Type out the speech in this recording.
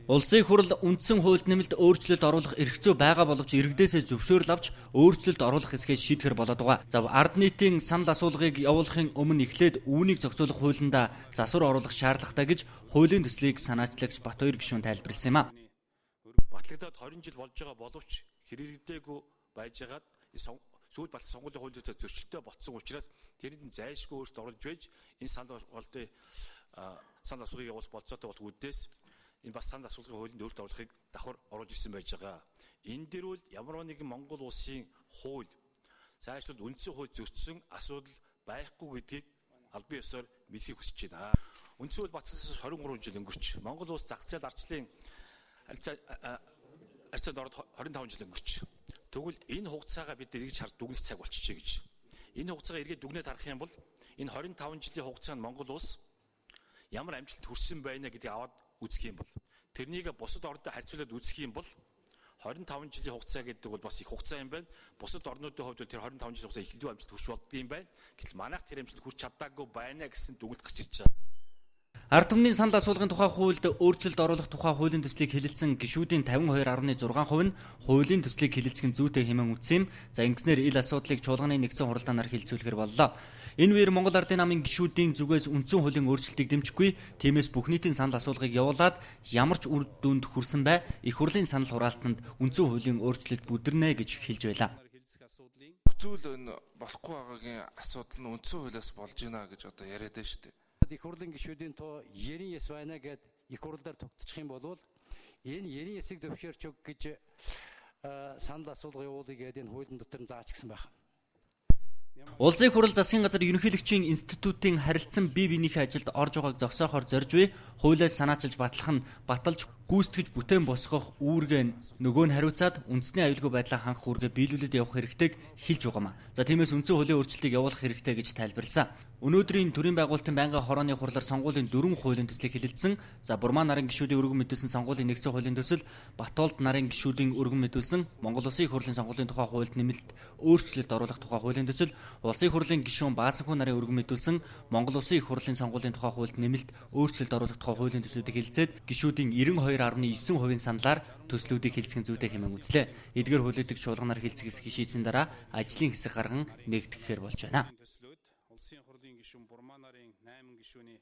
Улсын хурал үндсэн хуульд нэмэлт өөрчлөлт оруулах эрх зүй байгаа боловч иргэдээсээ зөвшөөрөл авч өөрчлөлт оруулах хэсгээс шийдэхэр болоод байгаа. За ард нийтийн санал асуулгыг явуулахын өмнө эхлээд үүнийг зохицуулах хуулиндаа засвар оруулах шаардлагатай гэж хуулийн төслийг санаачлагч Батбаяр гишүүн тайлбарласан юм а. Батлагдаад 20 жил болж байгаа боловч хэрэглээгүй байжгаад сүйд батлах сонгуулийн хуулиудад зөрчилтэй ботсон учраас тэрийг зайлшгүй өөрчлөлт оруулж байж энэ санал асуулгыг явуулах болцоотой болох үднээс энэ бас санал асуулгын хуулинд өөрчлөлт оруулахыг давхар оруулж ирсэн байж байгаа. Энэ дээр бол ямар нэгэн Монгол улсын хууль зайлшгүй үндсэн хууль зөрчсөн асуудал байхгүй гэдгийг аль бие ёсоор мэдхийг хүсэж байна. Үндсэн хууль батлагдсанаас 23 жил өнгөрч Монгол улс зах зээл ардчлалын харьцаанд ороод 25 жил өнгөрч. Тэгвэл энэ хугацаагаа бид эргэж харж дүгнэх цаг болчихжээ гэж. Энэ хугацаагаа эргээд дүгнээд харах юм бол энэ 25 жилийн хугацаанд Монгол улс ямар амжилт хүрсэн байна гэдгийг аваад үзэх юм бол тэрнийг бусад орнтой харьцуулаад үзэх юм бол 25 жилийн хугацаа гэдэг бол бас их хугацаа юм байна. Бусад орнуудын хувьд тэр 25 жилийн хугацаа их илүү амжилт хүрч болдго юм байна. Гэтэл манайх тэр амжилт хүрч чадаагүй байна гэсэн дүгнэлт гарч ирж байгаа. Ард түмний санал асуулгын тухай хуульд өөрчлөлт оруулах тухай хуулийн төслийг хэлэлцэн гишүүдийн 52.6% нь хуулийн төслийг хэлэлцэх зүйтэй хэмээн үзсэн юм. За ингэснээр ил асуудлыг чуулганы нэгдсэн хуралдаанаар хилцүүлэхэр боллоо. Энэ үеэр Монгол Ардын намын гишүүдийн зүгээс үндсэн хуулийн өөрчлөлтийг дэмжихгүй, тиймээс бүх нийтийн санал асуулгыг явуулаад ямар ч үр дүнд хүрсэн бай их хурлын санал хураалтанд үндсэн хуулийн өөрчлөлт бүдэрнэ гэж хэлж байлаа. Зүйл энэ болохгүй байгаагийн асуудал нь үндсэн хуулиас болж байна гэж одоо яриад байна шүү дээ. Их хурлын гишүүдийн тоо 99 байна гэд их хурлаар тогтчих юм бол энэ 99-ийг зөвшөөрч өг гэж санал асуулга явуулъя гэдэг энэ хуулийн дотор нь зааж гисэн байна. Улсын хурал засгийн газар ерөнхийлөгчийн институтын харилцан бие биенийхээ ажилд орж байгааг зогсоохоор зорж буй хуулиас санаачилж баталж гүйцэтгэж бүтээн босгох үүргээ нөгөө нь хариуцаад үндэсний аюулгүй байдлаа хангах үүргээ биелүүлээд явах хэрэгтэйг хэлж байгаа юм. За тиймээс үндсэн хуулийн өөрчлөлтийг явуулах хэрэгтэй гэж тайлбарласан. Өнөөдрийн төрийн байгуулалтын байнгын хорооны хурлаар сонгуулийн 4 хуулийн төслийг хэлэлцсэн. За Бурмаа нарын гишүүдийн өргөн мэдүүлсэн сонгуулийн нэгдсэн хуулийн төсөл, Батуулд нарын гишүүдийн өргөн мэдүүлсэн Монгол Улсын их хурлын сонгуулийн тухай хуульд нэмэлт өөрчлөлт оруулах тухай хуулийн төсөл, Улсын их хурлын гишүүн Баасанхүү нарын өргөн мэдүүлсэн Монгол Улсын их хурлын сонгуулийн тухай хуульд нэмэлт өөрчлөлт оруулах тухай хуулийн төслүүдийг хэлэлцээд гишүүдийн 92.9% саналаар төслүүдийг хэлцэх зүйтэй хэмээн үзлээ. Эдгээр хуулиудыг чуулганаар хэлцэх хэсгийг шийдсэн дараа ажлын хэсэг гарган нэгтгэхээр болж байна. Улсын хурлын гишүүн Бурмаа нарын 8 гишүүний